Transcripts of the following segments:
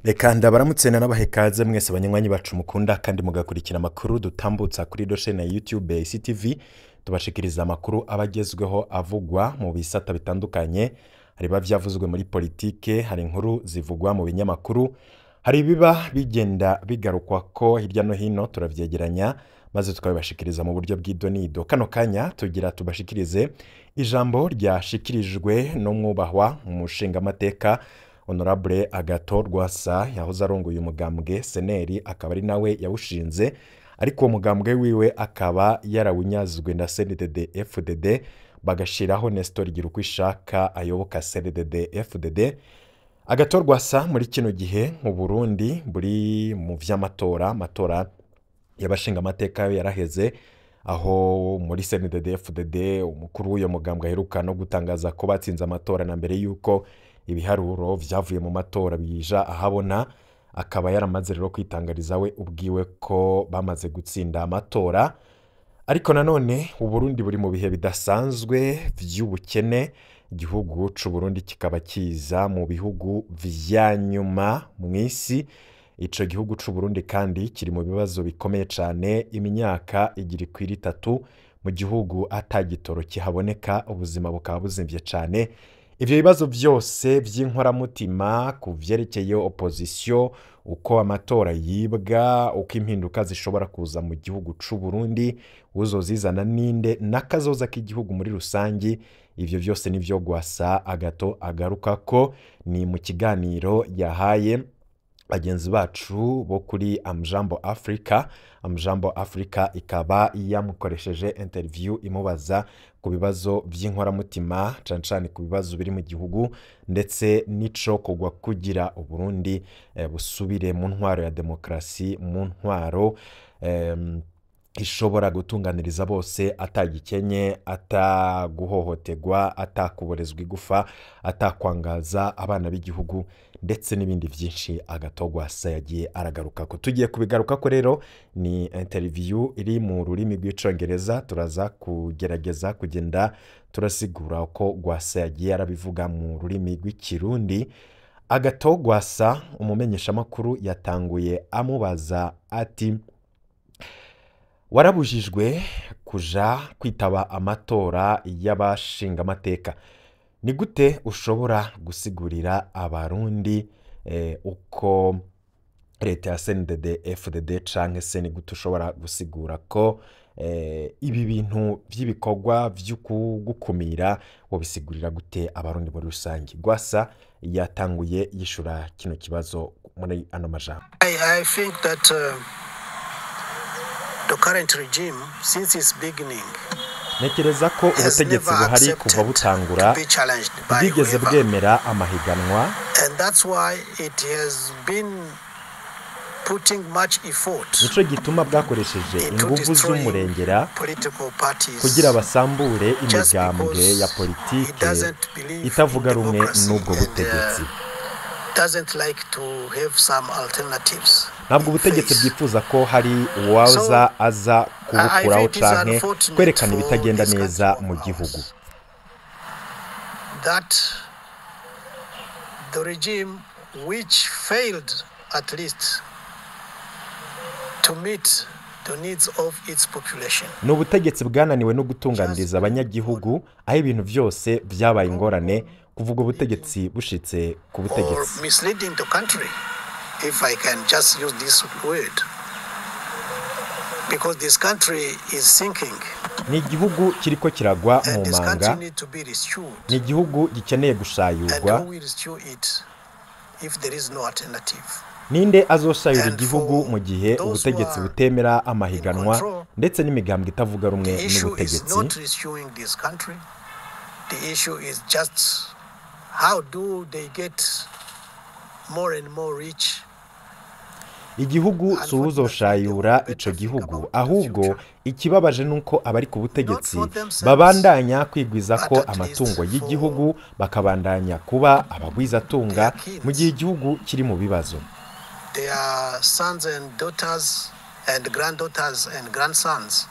Reka ndabaramutse n'abahekaze mwese abanywanyi bacu mukunda kandi mugakurikira amakuru dutambutsa kuri doshe na YouTube ICTV tubashikiriza amakuru abagezweho avugwa mu bisata bitandukanye. Hari bavyavuzwe muri politike, hari inkuru zivugwa mu binyamakuru, hari biba bigenda bigarukwa ko hirya no hino turavyegeranya maze tukabashikiriza mu buryo bw'idonido. Kano kanya tugira tubashikirize ijambo ryashikirijwe no mwubahwa mu mushinga amateka Honorable Agathon Rwasa yahoze arongoye umugambwe seneri akaba ari nawe yawushinze, ariko umugambwe wiwe akaba yarawunyazwe na CNDD FDD bagashiraho Nestor Girukwishaka ayoboka CNDD FDD. Agathon Rwasa muri kino gihe mu Burundi buri mu vy'amatora yabashinga amateka yaraheze, aho muri CNDD FDD umukuru w'uyo mugambwe aheruka no gutangaza ko batsinze amatora na mbere yuko ibiharuro vyavuye mu matora bija ahabona, akaba yaramaze rero kwitangariza we ubwiwe ko bamaze gutsinda amatora. Ariko nanone Uburundi buri mu bihe bidasanzwe vy'ubukene, igihugu c'u Burundi kikaba kiza mu bihugu vyanyuma mw'isi. Ico gihugu c'u Burundi kandi kiri mu bibazo bikomeye cane, imyaka igira ikwira 3 mu gihugu atagitoro kihaboneka, ubuzima bukaba buzimvye cane. Ivyo bibazo byose vy'inkoramutima ku vyerekeye opposition, uko amatora yibwa, uko impinduka zishobora kuza mu gihugu c'u Burundi, uzozizana ninde nakazoza k'igihugu muri rusangi, ivyo byose nivyo Rwasa Agathon agaruka ko ni mu kiganiro yahaye bagenzi bacu bo kuri Amjambo Africa. Amjambo Africa ikaba yamukoresheje interview imubaza ku bibazo vy'inkoramutima, cancane ku bibazo biri mu gihugu ndetse nico kugwa kugira Uburundi busubire mu ntwaro ya demokrasi, mu ntwaro ishobora gutunganiriza bose atagikenye, ataguhohoterwa, atakuborezwa igufa, atakwangaza abana b'igihugu ndetse n'ibindi vyinshi. Agathon Rwasa yagiye aragaruka ko tugiye kubigaruka ko rero ni interview iri mu rurimi rw'icongereza, turaza kugerageza kugenda turasigura ko Rwasa yagiye arabivuga mu rurimi rw'ikirundi. Agathon Rwasa umumenyesha makuru yatanguye amubaza ati: warabujijwe kuja kwitaba amatora y'abashinga amateka, ni gute ushobora gusigurira abarundi uko leta ya CNDD FDD canke se ni gute ushobora gusigura ko ibi bintu vy'ibikorwa vy'ukugukumira wobisigurira gute abarundi muri rusangi? Rwasa yatanguye yishura kino kibazo muri ano majambo. I think that the current regime since its beginning nekereza ko ubutegetsi buhari kuva butangura bwigeze bwemera amahiganwa, and that's why it has been putting much effort nico gituma bwakoresheje inguvu z'umurengera kugira basambure imigambwe ya politike itavuga rumwe n'ubwo butegetsi. Doesn't like to have some alternatives. Ntabwo ubutegetsi bwifuza ko hari uwaza aza kubukuraho canke kwerekana ibitagenda neza mu gihugu. That the regime which failed at least to meet the needs of its population. N'ubutegetsi bwananiwe no gutunganiriza abanyagihugu, aho ibintu byose vyabaye ingorane kuvuga ubutegetsi bushitse ku butegetsi. Misleading the country, if I can just use this word, because this country is sinking. Ni igihugu kiriko kiragwa mu manga, ni igihugu gikeneye gushayurwa. Ninde azoshayura igihugu mu gihe ubutegetsi butemera amahiganwa ndetse n'imigambwe itavuga rumwe n'ubutegetsi? The issue is just how do they get more and more rich? Igihugu suzoshayura ico gihugu, ahubwo ikibabaje nuko abari ku butegetsi babandanya kwigwiza ko amatungo y'igihugu, bakabandanya kuba abagwizatunga mu gihe igihugu kiri mu bibazo. Their sons and daughters and granddaughters and grandsons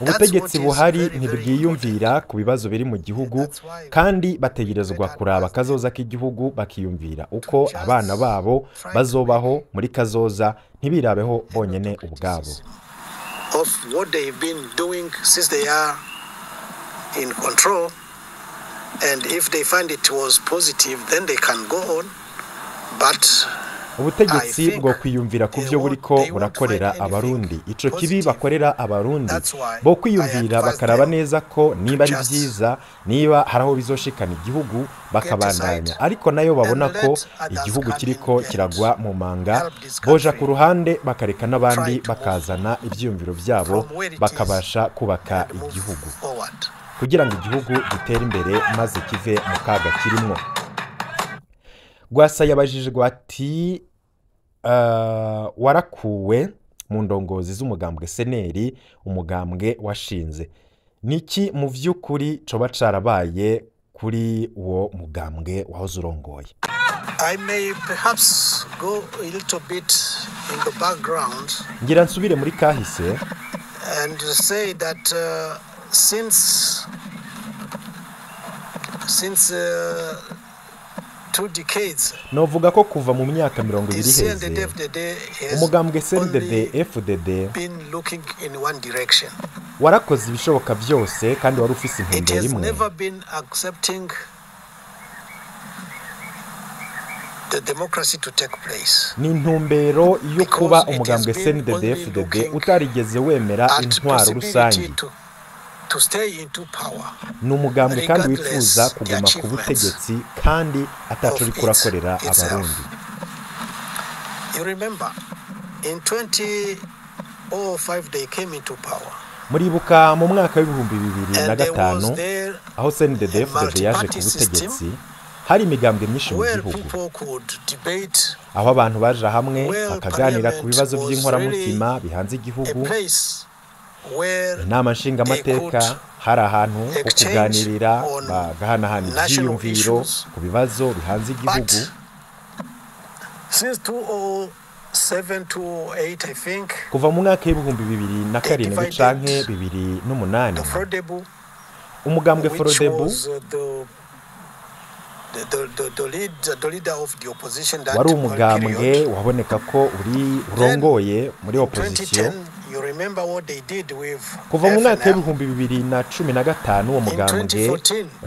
ubutegetsi buhari ntibwiyumvira ku bibazo biri mu gihugu kandi bategerezwa kuraba kazoza k'igihugu bakiyumvira uko abana babo bazobaho muri kazoza ntibirabeho bonyene ubwabo. Of what they've been doing since they are in control, and if they find it was positive, then they can go on. But ubutegetsi bwo kwiyumvira ku byo buriko burakorera abarundi, ico kibi bakorera abarundi bo kwiyumvira bakaraba neza ko niba ari byiza, niba haraho bizoshikana igihugu bakabandanya, ariko nayo babona ko igihugu kiriko kiragwa mu manga, boja ku ruhande bakareka n'abandi bakazana ivyiyumviro byabo bakabasha kubaka igihugu kugira ngo igihugu gitere imbere maze kive mu kaga kirimo. Rwasa yabajijwe ati warakuwe mu ndongozi z'umugambwe seneri, umugambwe washinze, niki mu vy'ukuri coba carabaye kuri uwo mugambwe wahoze urongoye? I may perhaps go a little bit in the background ngira nsubire muri kahise and say that since 2 decades, novuga ko kuva mu myaka 20 iheze umugambwe CNDD-FDD warakoze ibishoboka byose kandi wari ufise intumbero imwe. Ni intumbero yo kuba umugambwe CNDD-FDD utarigeze wemera intwaro rusangi. Ni umugambwe kandi wifuza kuguma ku butegetsi kandi ataco uri kurakorera abarundi. Muribuka mu mwaka w'ibihumbi 2005 aho CNDD-FDD yaje ku butegetsi, hari imigambwe myinshi mu gihugu aho abantu baje hamwe bakaganira ku bibazo by'inkoramutima bihanze igihugu. Inama nshingamateka hari ahantu ho kuganirira bagahanahana ivyiyumviro ku bibazo bihanze igihugu. Kuva mu mwaka w'ibihumbi 2007 canke 2008 umugambwe Frodebu wari umugambwe waboneka ko uri urongoye muri opposition. Kuva mu mwaka w'ibihumbi 2015 uwo mugambwe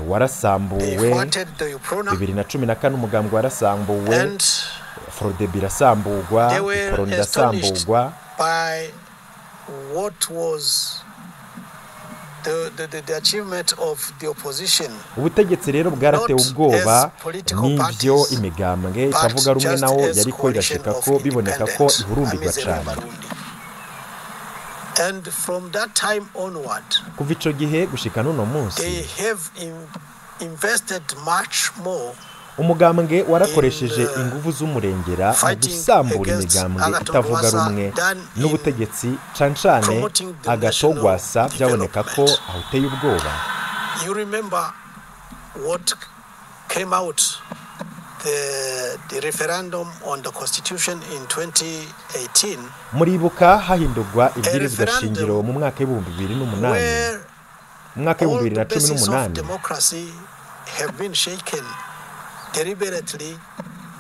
warasambuwe, 2014 umugambwe warasambuwe, Frodebu irasambugwa, Iproni irasambugwa. The achievement of the opposition. Ubutegetsi rero bwaratewe ubwoba n'ivyo imigambwe ikavuga rumwe nawo yariko irashika ko biboneka ko ihurumbirwa cyane. And from that time onward, kuva ico gihe gushika n'uno munsi, they have invested much more. Umugambwe warakoresheje inguvu z'umurengera mu gusambura imigambwe itavuga rumwe n'ubutegetsi, cancane agatogwasa byaboneka ko ahuteye ubwoba. You remember what came out the referendum on the constitution in 2018. Muribuka hahindurwa ibwirizwa shingiro mu mwaka w'ibihumbi 2008, mu mwaka w'ibihumbi 2018 democracy have been shaken deliberately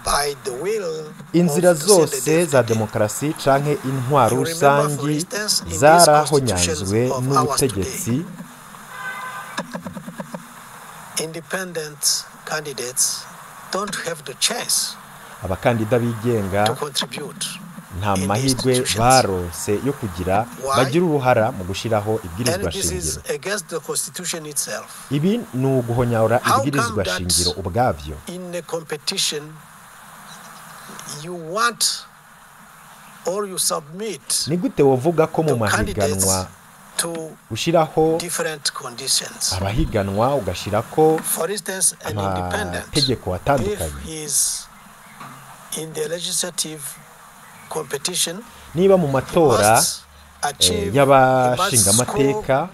by the will. Inzira zose za demokrasi canke intwaro rusangi zarahonyanzwe n'ubutegetsi. Independent candidates don't have the chance. Abakandida bigenga nta mahirwe barose yo kugira bagira uruhara mu gushiraho ibwirizwa shingiro. Ibi ni uguhonyora ibwirizwa shingiro ubwavyo. In a competition you want or you submit. Ni gute wovuga ko mu mahiganwa ushiraho abahiganwa ugashirako amategeko atandukanye? In the legislative competition, niba mu matora y'abashinga amateka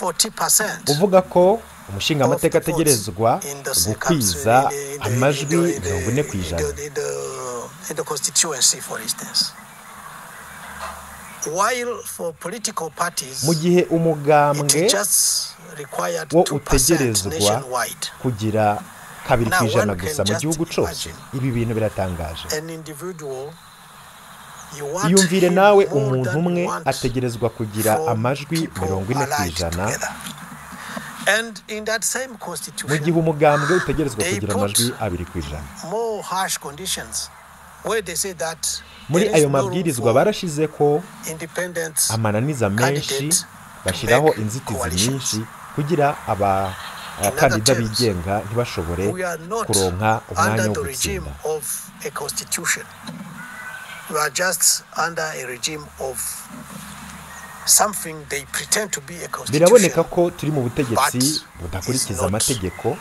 40% uvuga ko umushinga amateka ategerezwa gukwiza amajwi 40%. In the constituency, for instance, while for political parties mu gihe umugambwe it just required wo 2% utegerezwa nationwide. kugira 2% Now, one gusa can mu gihugu just cyose. imagine Ibi bintu biratangaje. an individual, you want Iyumvire him nawe more umuntu than umwe you want ategerezwa kugira four amajwi people 40% allied together. And in that same mu constitution, gihe umugambwe utegerezwa they kugira put amajwi 2%. more harsh conditions where they say that Muri there is ayo no room mabwirizwa for barashize ko independent amananiza menshi, candidate bashyiraho make inzitizi coalitions. nyinshi kugira abakandida bigenga ntibashobore We are not kuronka umwanya under wo the regime gutsinda. of a constitution. We are just under a regime of something they pretend to be a constitution. Biraboneka ko turi mu butegetsi budakurikiza amategeko,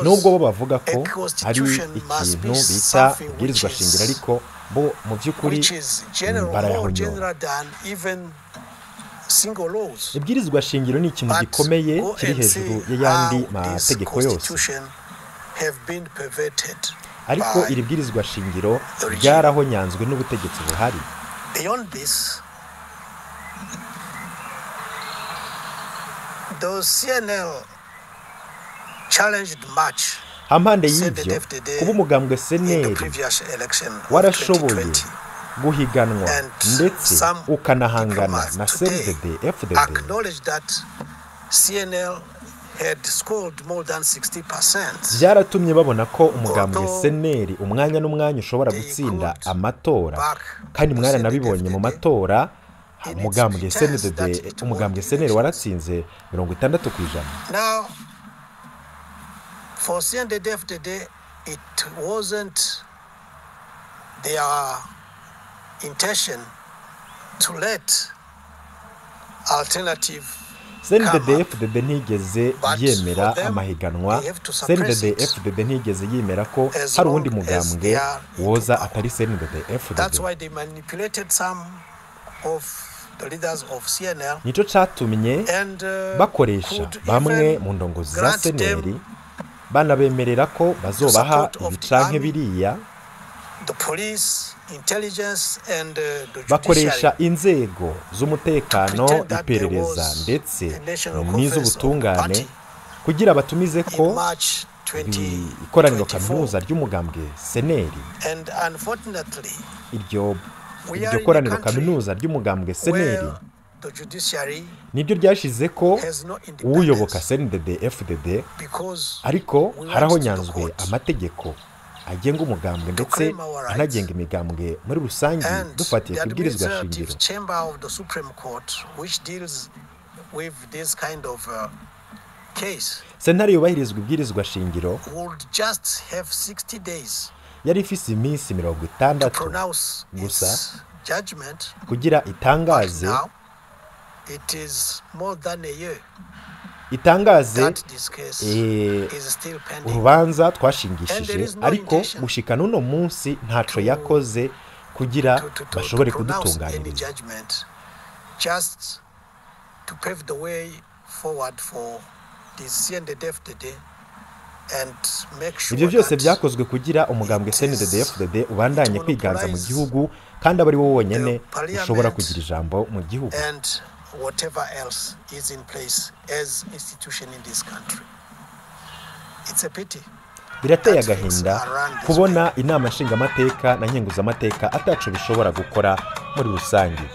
nubwo bo bavuga ko ari ikintu bita ubwirizwa shingiro, ariko bo mu by'ukuri barayahonyora. Ibwirizwa shingiro ni ikintu gikomeye kiri hejuru y'ayandi mategeko yose, ariko iri bwirizwa shingiro ryarahonyanzwe n'ubutegetsi buhari. The CNL challenged much. Hampande y'ibyo, kuba umugambwe seneri warashoboye guhiganwa ndetse ukanahangana na CNDD FDD, byaratumye babona ko umugambwe seneri umwanya n'umwanya ushobora gutsinda amatora, kandi mwaranabibonye mu matora umugambwe seneri waratsinze 60%. Now, for CNDD-FDD, it wasn't their intention to let alternative CNDD-FDD ntigeze yemera amahiganwa. CNDD-FDD ntigeze yemera ko hari uwundi mugambwe woza atari CNDD-FDD. That's why they manipulated some of the leaders of CNL. Nico catumye bakoresha bamwe mu ndongozi za seneri, banabemerera ko bazobaha ibicanke biriya. The police, intelligence and the bakoresha inzego z'umutekano, iperereza ndetse n'iz'ubutungane kugira batumize ko ikoraniro kaminuza ry'umugambwe seneri. Iryo koraniro kaminuza ry'umugambwe seneri nibyo ryashize ko uyoboka CNDD-FDD, ariko harahonyanzwe amategeko agenga umugambwe ndetse anagenga imigambwe muri rusange dufatiye kubwirizwa shingiro. Sentare yubahirizwa ibwirizwa shingiro yari ifise iminsi 60 gusa kugira itangaze urubanza twashingishije, ariko gushika n'uno munsi ntaco yakoze kugira bashobore kudutunganiriza. Ibyo byose byakozwe kugira umugambwe CNDD-FDD ubandanye kwiganza mu gihugu, kandi abari wo wonyene ushobora kugira ijambo mu gihugu. Whatever else is in place as institution in this country. It's a pity. Birateye agahinda kubona inama nshingamateka na nkenguzamateka ataco bishobora gukora muri rusange.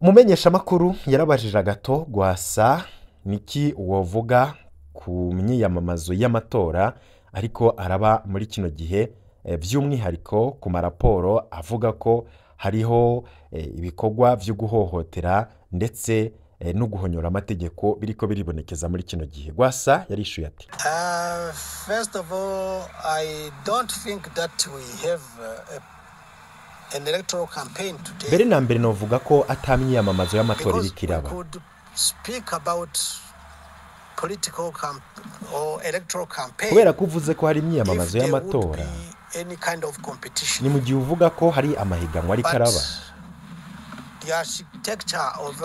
Umumenyesha makuru yarabajije gato Rwasa niki wovuga ku myiyamamazo y'amatora ariko araba muri kino gihe, by'umwihariko ku maraporo avuga ko hariho ibikorwa byo guhohotera ndetse no guhonyora amategeko biriko biribonekeza muri kino gihe. Rwasa yarishuye ati: First of all, I don't think that we have an electoral campaign today. Mbere na mbere novuga ko atamyiyamamazo y'amatora irikiraba. Speak about political or electoral campaign. Kubera kuvuze ko hari imyiyamamazo y'amatora, any kind of competition. Ni mu gihe uvuga ko hari amahiganwa ari karaba. The architecture of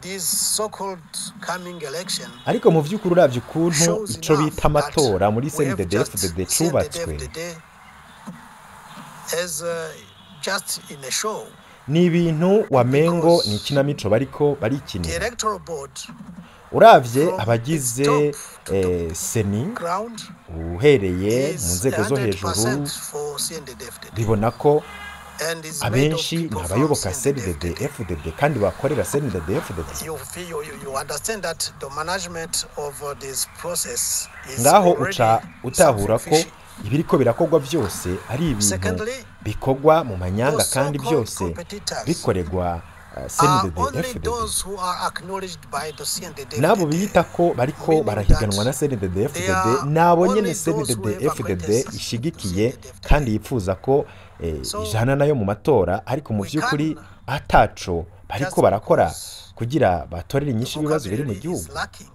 this so-called coming election. Ariko mu vy'ukuri uravye ukuntu ico bita amatora muri CNDD-FDD cubatswe, as just in a show. ni ibintu wamengo ni ikinamico bariko The barikinira. electoral board Uravye abagize seni ground uhereye mu is nzego zo hejuru 100% for CNDD-FDD. bibona ko And is made of abenshi people ni from abayoboka CNDD-FDD. CNDD-FDD kandi bakorera CNDD-FDD. You understand that the management of this process is ngaho already uca utahura ko self-sufficient. ibiriko birakorwa byose ari ibintu Secondly, bikorwa mu manyanga those kandi so-called byose competitors bikorerwa are only CNDD-FDD. those who are acknowledged by the nabo CNDD-FDD. biyita ko bariko Meaning barahiganwa na that they CNDD-FDD are nabo only nyene those who have CNDD-FDD acquaintances ishigikiye to CNDD-FDD. kandi yifuza ko So, ijana nayo mu matora ariko mu we vy'ukuri can ataco bariko just barakora because kugira batorere inyinshi ibibazo biri mu vocabulary is gihugu. lacking,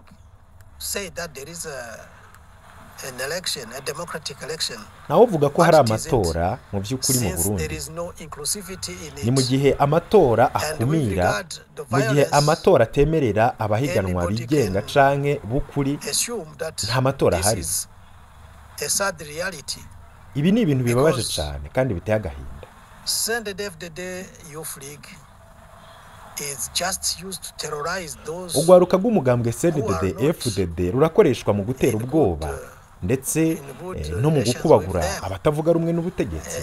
say that there is an election, a democratic election, nawe uvuga ko hari but it isn't, amatora mu vy'ukuri mu since there Burundi is no inclusivity in ni mu it. gihe amatora And with akumira regard the mu gihe violence, amatora atemerera abahiganwa anybody bigenga can canke bukuri assume that nta matora this ahari. is a sad reality. Ibi ni ibintu bibabaje Because cane kandi biteye agahinda. CNDD-FDD Youth League is just used to terrorize those Urwaruka rw'umugambwe who are not CNDD-FDD rurakoreshwa mu gutera in ubwoba good, ndetse in good no mu relations gukubagura with them. abatavuga rumwe n'ubutegetsi.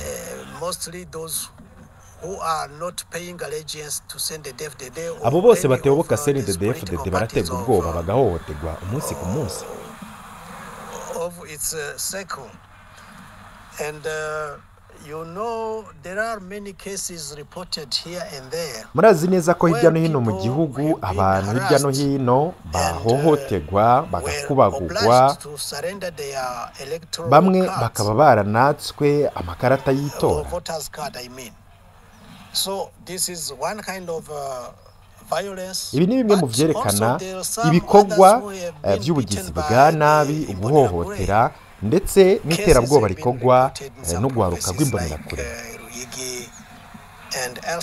Mostly those who are not paying allegiance to CNDD-FDD or abo bose any bateyoboka of these CNDD-FDD political parties baraterwa ubwoba bagahohoterwa umunsi ku munsi. of its circle. And you know, there are many cases reported here and there Murazi neza ko hirya no where hino mu people gihugu have been abantu hirya no harassed hino bahohoterwa were bagakubagurwa, obliged to surrender their electoral bamwe cards bakaba baranatswe amakarata or y'itora. voters card, I mean. So this is one kind of violence. Ibi ni bimwe mu But vyerekana also there are some ibikorwa others who have been vy'ubugizi beaten bwa by nabi, the uguhohotera ndetse n'iterabwoba rikorwa n'ugwaruka rw'imbonerakure.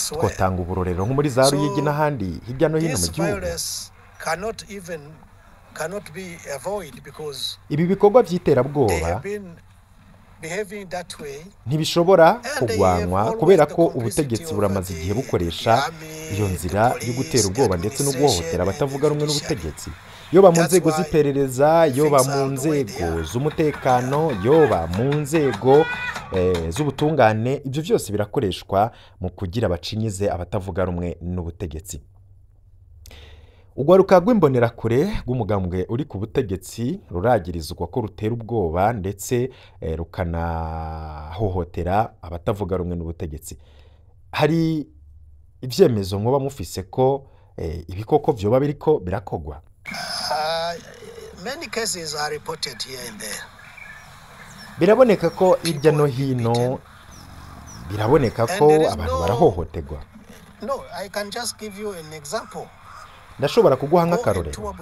Twotanga uburorero nko muri za Ruyigi n'ahandi hirya no hino mu gihugu. Ibi bikorwa vy'iterabwoba ntibishobora kugwanwa kubera ko ubutegetsi buramaze igihe bukoresha iyo nzira yo gutera ubwoba ndetse no guhohotera abatavuga rumwe n'ubutegetsi, yoba mu nzego z'iperereza, yoba mu nzego z'umutekano, yoba mu nzego z'ubutungane. Ibyo byose birakoreshwa mu kugira bacinyize abatavuga rumwe n'ubutegetsi. Urwaruka rw'imbonerakure rw'umugambwe uri ku butegetsi ruragirizwa ko rutera ubwoba ndetse rukanahohotera abatavuga rumwe n'ubutegetsi. Hari ivyemezo mwoba mufise ko ibikoko vyoba biriko birakogwa? Many cases are reported here and there. Biraboneka ko hirya no hino biraboneka ko abantu barahohoterwa. No, I can just give you an example. Ndashobora kuguha nk'akarorero.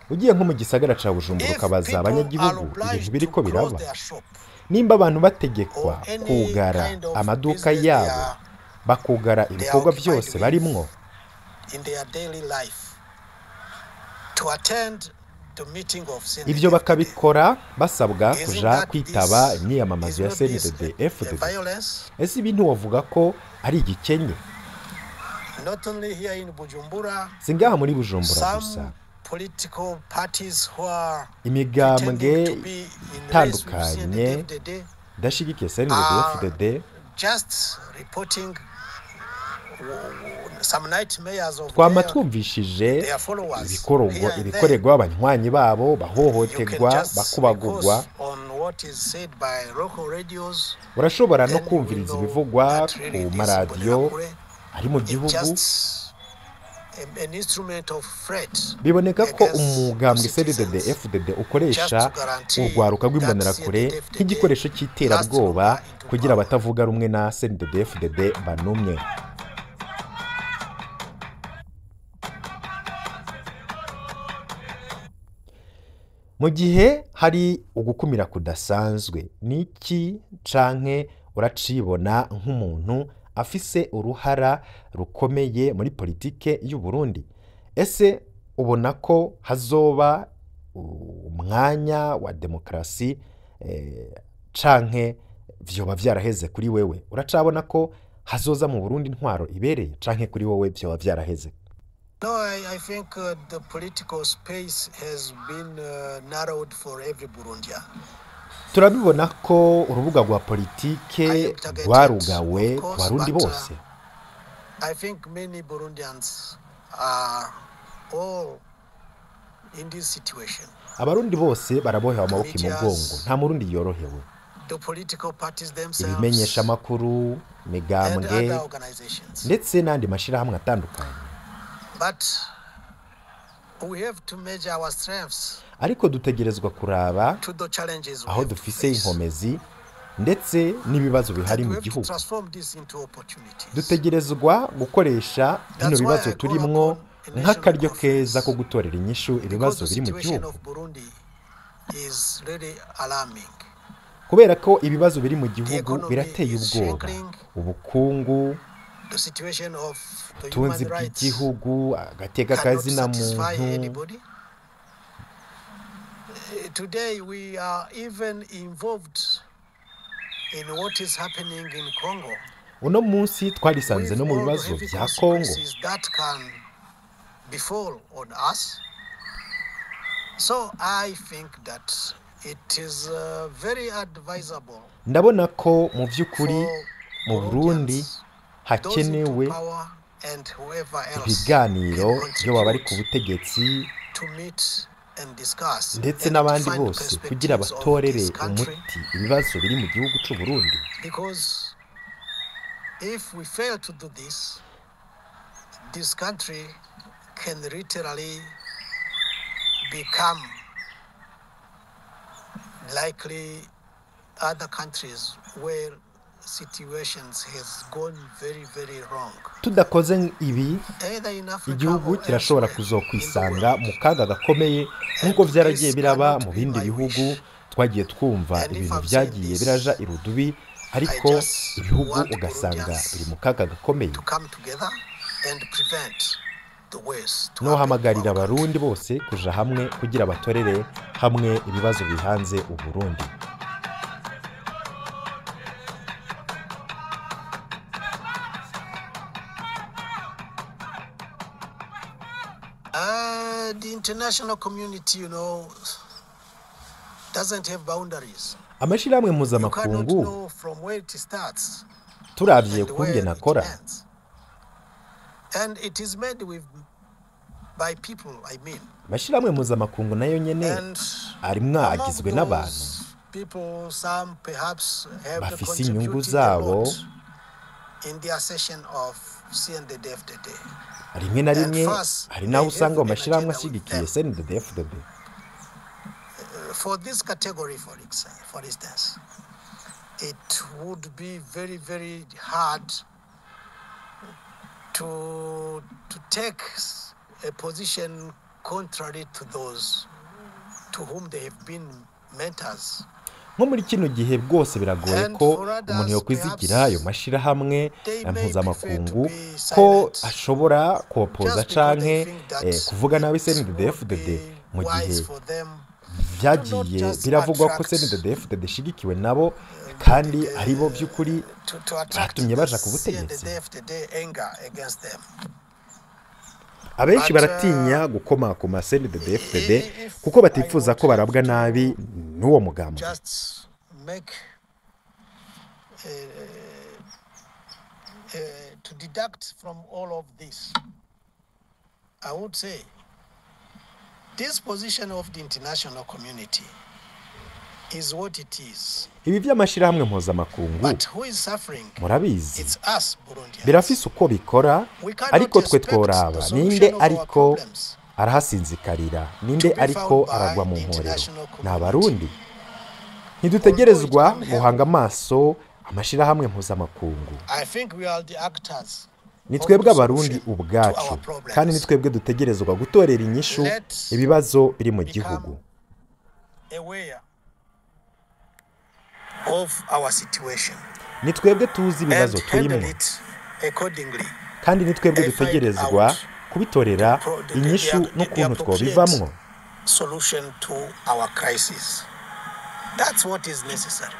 Ugiye nko mu gisagara ca Bujumbura ukabaza abanyagihugu ibintu biriko biraba, nimba abantu bategekwa kugara amaduka yabo bakugara ibikorwa byose barimwo, ibyo bakabikora basabwa kuja kwitaba imyiyamamazo ya CNDD-FDD, ese ibintu wavuga ko ari igikenye? Singaha muri Bujumbura gusa, imigambwe itandukanye idashigikiye CNDD-FDD twama twumvishije ibikorerwa abanywanyi babo bahohoterwa, bakubagurwa. Urashobora no kumviriza ibivugwa ku maradiyo ari mu gihugu. Biboneka ko umugambwe CNDD-FDD ukoresha urwaruka rw'imbonerakure nk'igikoresho cy'iterabwoba kugira abatavuga rumwe na CNDD-FDD banumye. Mu gihe hari ugukumira kudasanzwe, niki canke uracibona nk'umuntu afise uruhara rukomeye muri politike y'u Burundi? Ese ubona ko hazoba umwanya wa demokrasi canke vyoba vyaraheze kuri wewe uracabona ko hazoza mu Burundi intwaro ibereye canke kuri wowe vyoba vyaraheze? No, I think the political space has been narrowed for every Burundian. Turabibona ko urubuga rwa politike rwarugawe ku Barundi bose. I think many Burundians are all in this situation. Abarundi bose barabohewe amaboko imugongo, nta murundi yorohewe. The political parties themselves, ibimenyesha makuru, migambwe ndetse n'andi mashirahamwe atandukanye. But we have to measure our strengths. Ariko dutegerezwa kuraba aho dufise inkomezi ndetse n'ibibazo bihari mu gihugu. Dutegerezwa gukoresha bino bibazo turimwo nk'akaryo keza ko gutorera inyishu ibibazo biri mu gihugu. Kubera ko ibibazo biri mu gihugu birateye ubwoba, ubukungu, ubutunzi bw'igihugu, agateka kazina muntu. Today we are even involved in what is happening in Congo. Uno munsi twarisanze no mu bibazo bya Congo. That can befall on us. So I think that it is very advisable. Ndabona ko mu by'ukuri mu Burundi hakenewe ibiganiro byo bari ku butegetsi ndetse n'abandi bose kugira batorere umuti ibibazo biri mu gihugu cy'u Burundi. Because if we fail to do this, this country can literally become likely other countries where situations has gone very, very wrong. Tudakoze ibi igihugu kirashobora kuzokwisanga mu kaga gakomeye nk'uko vyaragiye biraba mu bindi bihugu. Twagiye twumva ibintu vyagiye biraja irudubi, ariko ibihugu ugasanga biri mu kaga gakomeye. No hamagarira abarundi bose kuja hamwe kugira batorere hamwe ibibazo bihanze u Burundi. The international community, doesn't have boundaries. Amashirahamwe mpuzamakungu turavye kunge nakora. And it is made by people, I mean. Amashirahamwe mpuzamakungu nayo nyene arimwo agizwe n'abantu bafise inyungu zabo in the accession of CNDD-FDD. Rimwe na rimwe hari naho usanga amashirahamwe ashigikiye CNDD-FDD. For this category, for instance, it would be very, very hard to take a position contrary to those to whom they have been mentors. Nko muri kino gihe bwose biragoye ko umuntu yo kwizigira ayo mashirahamwe mpuzamakungu ko ashobora kopoza canke kuvuga nabi CNDD-FDD mu gihe vyagiye biravugwa ko CNDD-FDD shigikiwe nabo kandi aribo by'ukuri batumye baja ku butegetsi. Abenshi baratinya gukomakoma CNDD-FDD kuko batifuza ko barabwa nabi n'uwo mugambo. To deduct from all of this, I would say this position of the international community is what it is. Ibi by'amashirahamwe mpuzamakungu murabizi birafise uko bikora, ariko twe tworaba ninde ariko arahasinzikarira, ninde ariko aragwa mu nkorero. N'abarundi ntidutegerezwa guhanga amaso amashirahamwe mpuzamakungu. Ni twebwe abarundi ubwacu, kandi ni twebwe dutegerezwa gutorera inyishu ibibazo biri mu gihugu. Ni twebwe tuzi ibibazo turimo, kandi ni twebwe dutegerezwa kubitorera inyishu n'ukuntu twobivamwo. Solution to our crisis. That's what is necessary.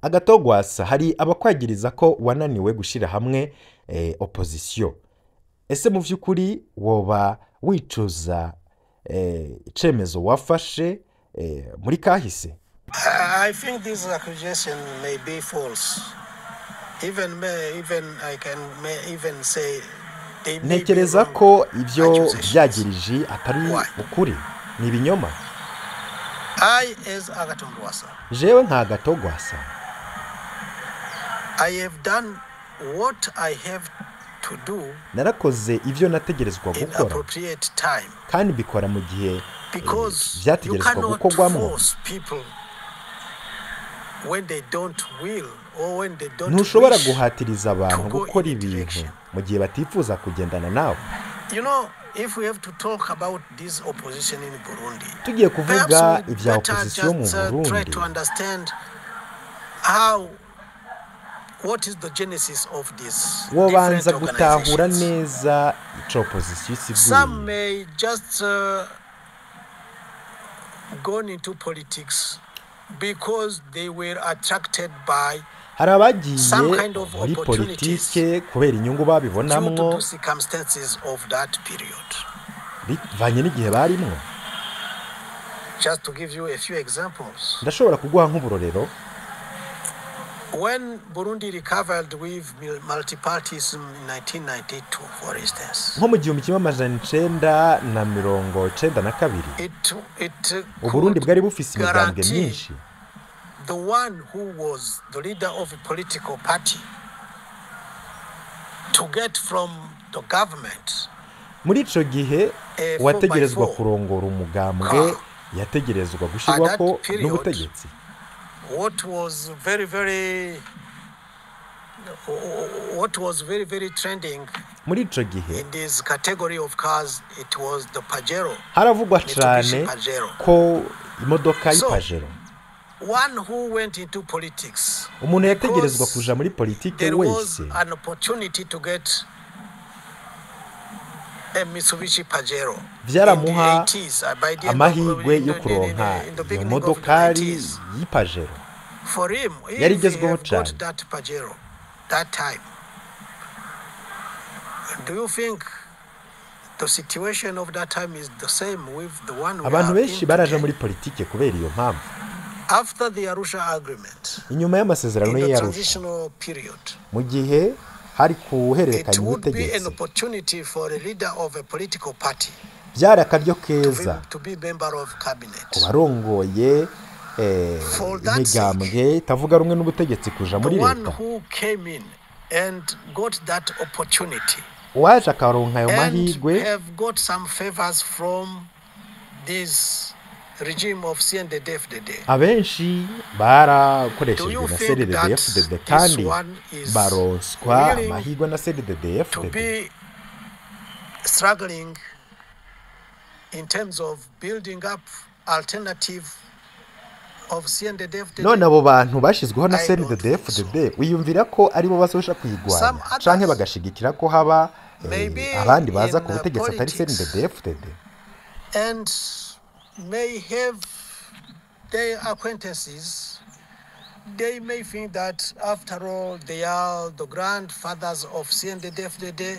Agatogwasa hari abakwagiriza ko wananiwe gushira hamwe opposition. Ese mu vy'ukuri woba wicuza icemezo wafashe muri kahise? I think this accusation may be false. Even I can even say they may be Ntekereza wrong ko ivyo accusations. byagirije atari Why? ukuri, ni ibinyoma. I, as Agathon Rwasa, Jewe nka Agatogwasa I have done what I have to do narakoze ivyo nategerezwa in gukora appropriate time, kandi bikora mu gihe because you vyategerezwa cannot gukorwamwo. force people when they don't will or when they don't Ntushobora wish. guhatiriza abantu to go gukora in a ibintu direction. mu gihe batifuza kugendana nawe. You know, if we have to talk about this opposition in Burundi, Tugiye kuvuga perhaps we ivya better opposition mu just try Burundi, to understand what is the genesis of this wobanza different gutahura organizations. neza ico opposition Some isiguye. may just gone into politics because they were attracted by Hari abagiye some kind of muri opportunities politike kubera inyungu due to babibonamwo the circumstances of that period. bivanye n'igihe barimwo. Just to give you a few examples. Ndashobora kuguha nk'uburorero. When Burundi recovered with multipartyism in 1992, for instance, Nko mu 1992 it Uburundi bwari could bufise imigambwe guarantee myinshi. the one who was the leader of a political party to get from the government Muri ico gihe a uwategerezwa 4x4 kurongora umugambwe yategerezwa gushirwako period, n'ubutegetsi. what was very very trending Muri ico gihe in this category of cars, it was the Pajero. haravugwa Mitsubishi cane Pajero. ko imodoka So, y'ipajero One who went into politics, umuntu yategerezwa because kuja muri politike there was wese an opportunity to get a Mitsubishi Pajero vyaramuha in the 80s, by the end of- amahigwe in yo the- kuronka in the iyo beginning of the modokari 90s. y'ipajero. For him, Yari if he igezweho have got cane. that Pajero that time, do you think the situation of that time is the same with the one we Abantu are in benshi baraja today? muri politike kubera iyo mpamvu. After the Arusha agreement, Inyuma y'amasezerano in the y'Arusha transitional period, mu gihe hari it kuhererekanya would be an ubutegetsi, opportunity for a leader of a political party byari akaryo keza to be member of cabinet. ku barongoye For that imigambwe itavuga rumwe n'ubutegetsi kuja muri The one leta. who came in and got that opportunity Uwaje akaronka ayo and mahigwe have got some favors from this regime of CNDD-FDD. abenshi Do barakoreshejwe you na think CNDD-FDD that kandi this one is baronswa willing amahigwe na to CNDD-FDD? be struggling in terms of building up alternative of CNDD-FDD? None abo bantu bashizweho na I don't CNDD-FDD wiyumvira ko aribo bazosha Some kuyigwanya others canke bagashigikira ko haba maybe abandi baza in, ku butegetsi atari politics. CNDD-FDD? And may have their acquaintances. They may think that after all they are the grandfathers of CNDD-FDD,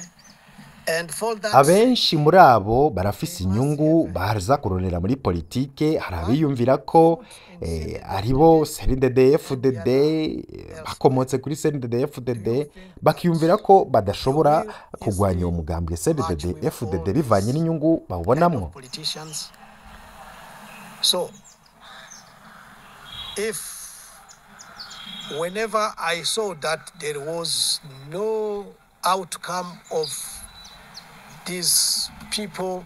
and for that Abenshi muri abo barafise inyungu baza kurorera muri politike. Hari abiyumvira ko aribo CNDD-FDD bakomotse kuri CNDD-FDD, bakiyumvira ko badashobora kugwanya uwo mugambwe CNDD-FDD bivanye n'inyungu bawubonamwo. politicians. So if whenever I saw that there was no outcome of these people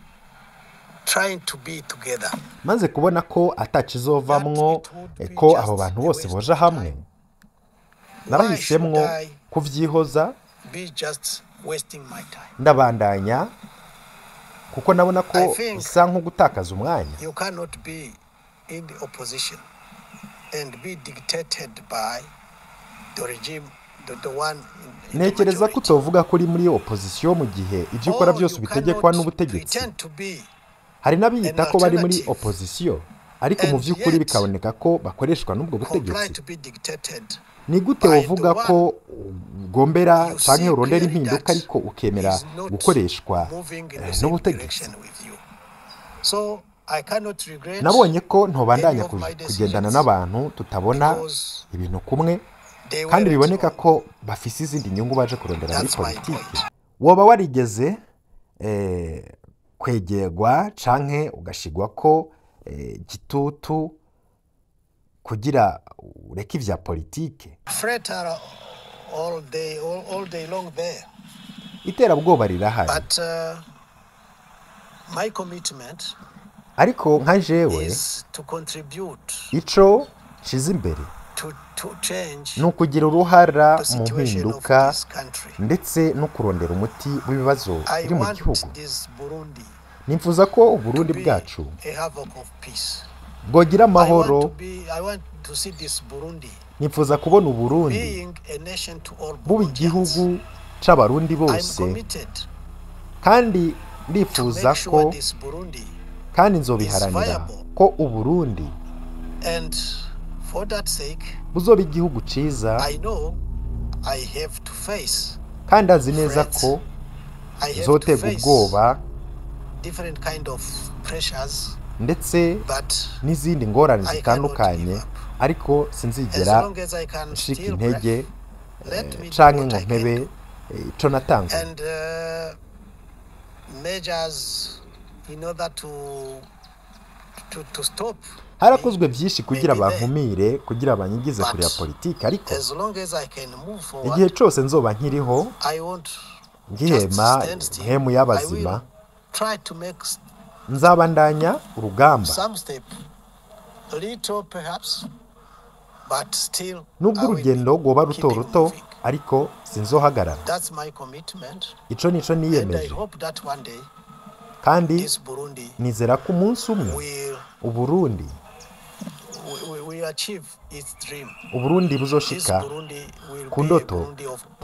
trying to be together, Maze kubona ko atakizovamwo ko abo bantu bose boja hamwe, narahisemwo kuvyihoza be just wasting my time. ndabandanya kuko nabona ko I think isa nko gutakaza umwanya. You cannot be in the opposition and be dictated by the regime, the one in the Nekereza ko majority. utovuga ko uri muri opposition mu gihe ivyo ukora Or byose you ubitegekwa cannot n'ubutegetsi. pretend to be Hari n'abiyita an ko bari muri alternative opposition ariko mu by'ukuri bikaboneka ko bakoreshwa n'ubwo butegetsi. Ni gute uvuga ko ugombera cyangwa urondera impinduka ariko ukemera gukoreshwa n'ubutegetsi? Nabonye ko ntobandanya kugendana n'abantu tutabona ibintu kumwe kandi biboneka ko bafise izindi nyungu baje kurondera muri politiki. Woba warigeze kwegerwa canke ugashigwa ko gitutu kugira ureke ivya politike? Iterabwoba rirahari, ariko nka jewe ico nshize imbere ni ukugira uruhara mu mpinduka ndetse no kurondera umuti w'ibibazo biri mu gihugu. Nifuza ko Uburundi bwacu bwogira amahoro. Nifuza kubona Uburundi buba igihugu c'abarundi bose, kandi ndifuza ko kandi nzobiharanira ko Uburundi buzoba igihugu ciza, kandi azi neza ko nzotega ubwoba ndetse n'izindi ngorane zitandukanye, ariko sinzigera nshika intege canke ngo mpebe ico natanze. Harakozwe byinshi kugira bankumire, kugira banyigize kuri ya politiki, ariko igihe cyose nzoba nkiriho ngihema nkemu y'abazima, nzabandanya urugamba. Nubwo urugendo rwoba ruto ruto, ariko sinzohagarara. Ico nico niyemeje, kandi nizera ko umunsi umwe Uburundi buzoshika ku ndoto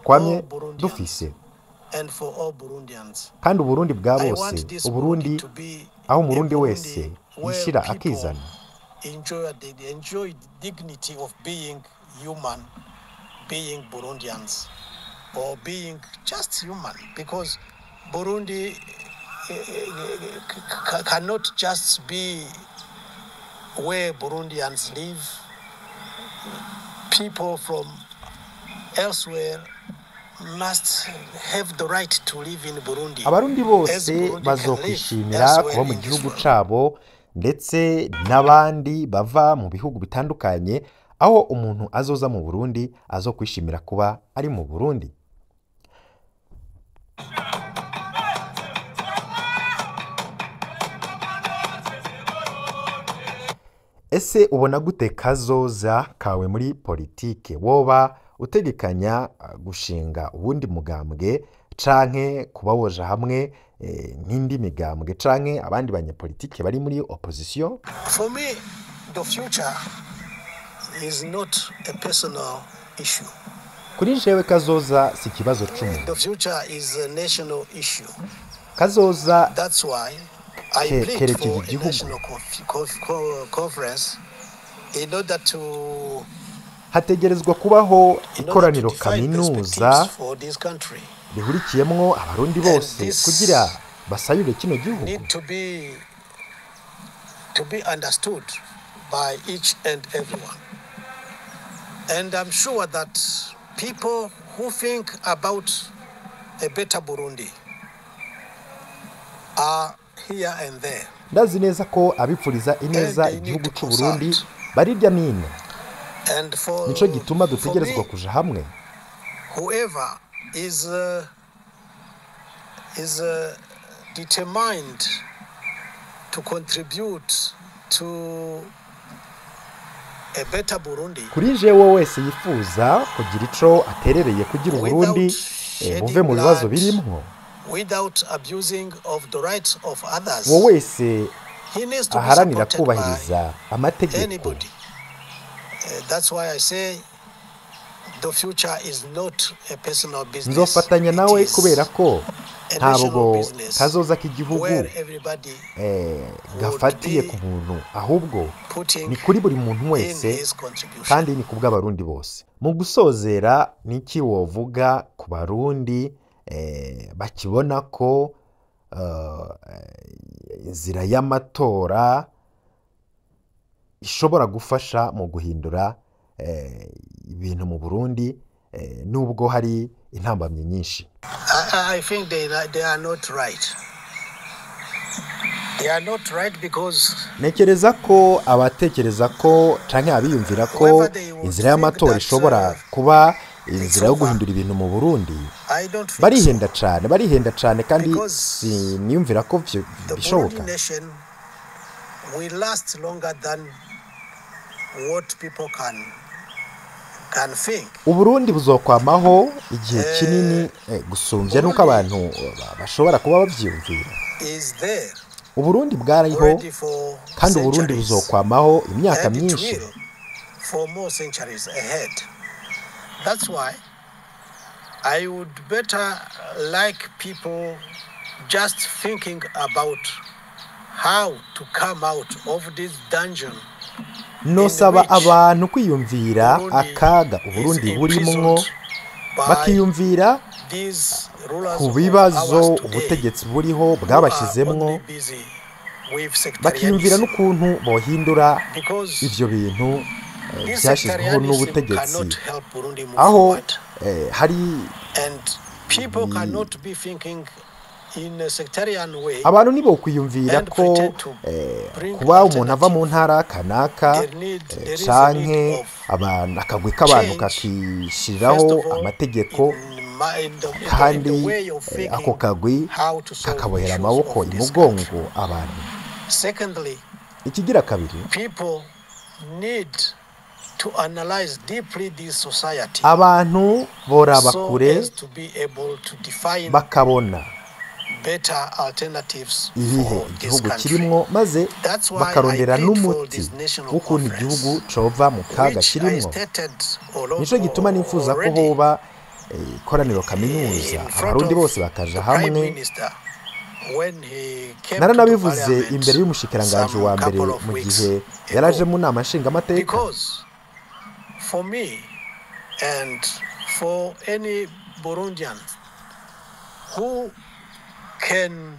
twamye dufise, kandi Uburundi bwa bose, Uburundi aho Umurundi wese yishira akizana. Enjoy dignity of being human, being Burundians, or being just human, because Burundi cannot just be where Burundians live. People from elsewhere must have the right to live in Burundi. Abarundi bose bazokwishimira kuba mu gihugu cabo, ndetse n'abandi bava mu bihugu bitandukanye, aho umuntu azoza mu Burundi azokwishimira kuba ari mu Burundi. Ese ubona gute kazoza kawe muri politike? Woba utegekanya gushinga uwundi mugambwe canke kuba woja hamwe n'indi migambwe canke abandi banyapolitike bari muri opposition? For me, the future is not a personal issue. Kuri jewe kazoza si kibazo c'umuntu. The future is a national issue. Kazoza That's why I plead for a national conference in order to hategerezwa kubaho ikoraniro kaminuza rihurikiyemwo abarundi bose kugira basayure kino gihugu. To be understood by each and everyone. And I'm sure that people who think about a better Burundi are here and there. Ndazi neza ko abipfuriza ineza igihugu c'u Burundi barirya nino. Nico gituma dutegerezwa kuja hamwe. Whoever is determined to contribute to a better Burundi. Kuri jewe wese yifuza kugira ico aterereye kugira Burundi buve mu bibazo birimwo, without abusing of the rights of others. Wo wese aharanira kubahiriza amategeko. That's why I say the future is not a personal business. Nzofatanya nawe kubera ko ntabwo kazoza k'igihugu gafatiye ku muntu, ahubwo ni kuri buri muntu wese kandi ni kubwa Barundi bose. Mu gusozera niki wovuga ku Barundi bakibona ko inzira y'amatora ishobora gufasha mu guhindura ibintu mu Burundi nubwo hari intambamye nyinshi? I think they are not right. They are not right because nekereza ko abatekereza ko canke abiyumvira ko inzira y'amatora ishobora kuba inzira yo guhindura ibintu mu Burundi barihenda cane kandi siniyumvira ko bishoboka. We last longer than what people can think. Uburundi buzokwamaho igihe kinini gusumvya nuko abantu bashobora kuba bavyumvira. Uburundi bwariho kandi Uburundi buzokwamaho imyaka myinshi. For more centuries ahead. That's why I would better like people just thinking about how to come out of this dungeon. Nosaba abantu kwiyumvira akaga Uburundi burimwo, bakiyumvira ku bibazo ubutegetsi buriho bwabashizemwo, bakiyumvira n'ukuntu bohindura ivyo bintu byashizweho n'ubutegetsi, aho hari abantu nibo kwiyumvira ko kuba umuntu ava mu ntara kanaka canke abantu akagwi k'abantu kakishiraho amategeko kandi ako kagwi kakabohera amaboko imugongo abantu. Ikigira kabiri, to analyze deeply this society. Abantu boraba kure bakabona better alternatives ibihe igihugu kirimwo, maze bakarondera n'umuti w'ukuntu igihugu cova mu kaga kirimwo. Nico gituma nifuza ko hoba ikoraniro kaminuza Abarundi bose bakaja hamwe. Naranabivuze imbere y'umushikiranganje wa mbere mu gihe yaraje mu nama nshingamateka. For me and for any Burundian who can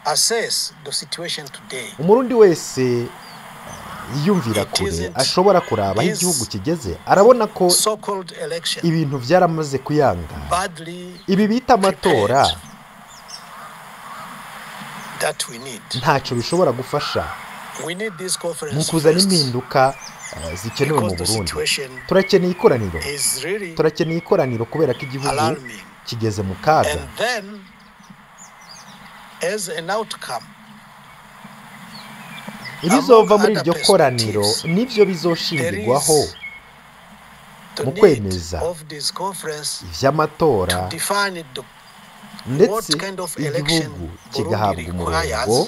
assess the situation today, Umurundi wese yiyumvira kure ashobora kuraba aho igihugu kigeze, arabona ko ibintu byaramaze kuyanga. Ibi bita amatora ntacyo bishobora gufasha mu kuzana impinduka zikenewe mu Burundi. Turakeneye ikoraniro kubera ko igihugu kigeze mu kaga. Ibizova muri iryo koraniro nivyo bizoshingirwaho mu kwemeza ivy'amatora, ndetse igihugu kigahabwa umurongo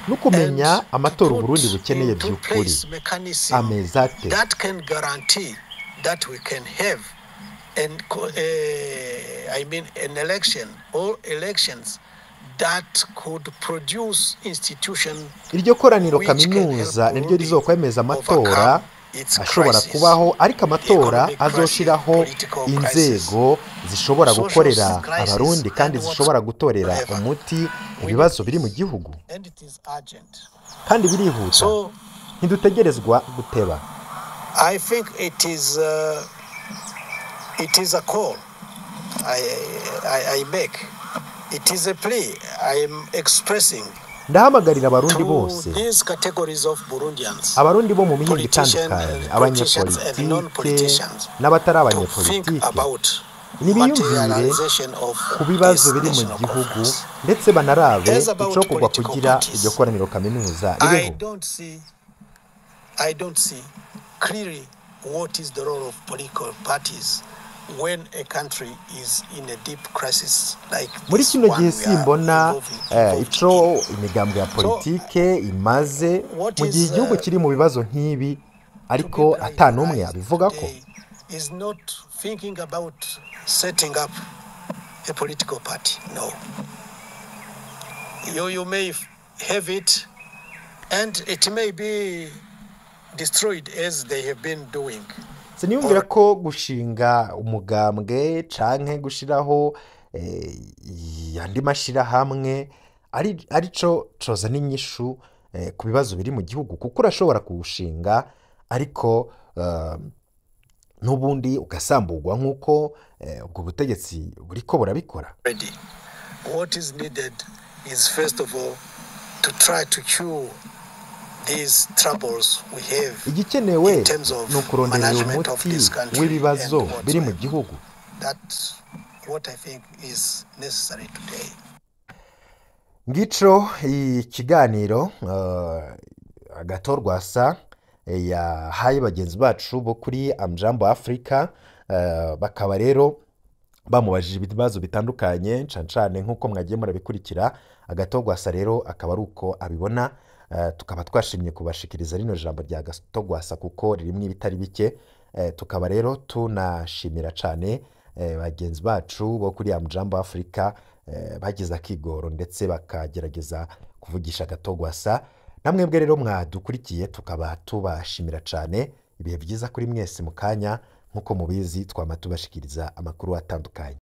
no kumenya amatora Uburundi bukeneye by'ukuri ameza ate. An election or elections that could produce institution. Iryo koraniro kaminuza niryo rizokwemeza amatora ashobora kubaho, ariko amatora azoshiraho inzego zishobora gukorera Abarundi kandi zishobora gutorera umuti ibibazo biri mu gihugu, kandi birihuta, ntidutegerezwa guteba. I think it is a call I make. It is a plea I am expressing. Ndahamagarira Abarundi bose, Abarundi bo mu mihingo itandukanye, abanyepolitike n'abatari abanyepolitike, nibiyumvire ku bibazo biri mu gihugu ndetse banarabe ico kugwa kugira iryo koraniro kaminuza ribeho. I don't see clearly what is the role of political parties when a country is in a deep crisis like this. Muri kino gihe simbona ico imigambwe ya politike imaze mu gihe igihugu kiri mu bibazo nk'ibi, ariko atanumwe abivuga ko is not thinking about setting up a political party. No. You may have it, and it may be destroyed as they have been doing. siniyumvira ko gushinga umugambwe canke gushiraho andi mashirahamwe arico coza n'inyishu ku bibazo biri mu gihugu, kuko urashobora kuwushinga ariko n'ubundi ugasamburwa nk'uko ubwo butegetsi buriko burabikora. What is needed is first of all to try to cure these troubles we have igikenewe in terms of ni ukurondera management of umuti this country w'ibibazo and biri mu whatsoever. gihugu. That's what I think is necessary today. Ngico ikiganiro Rwasa yahaye bagenzi bacu bo kuri Amjambo Africa, bakaba rero bamubajije ibibazo bitandukanye cane nk'uko mwagiye murabikurikira. Rwasa rero akaba ari uko abibona, tukaba twashimye kubashikiriza rino jambo rya Rwasa kuko ririmo ibitari bike. Tukaba rero tunashimira cane bagenzi bacu bo kuri Amjambo Africa bagize akigoro ndetse bakagerageza kuvugisha Rwasa. Namwebwe rero mwadukurikiye tukaba tubashimira cane. Ibihe byiza kuri mwese mu kanya, nk'uko mubizi twama tubashikiriza amakuru atandukanye.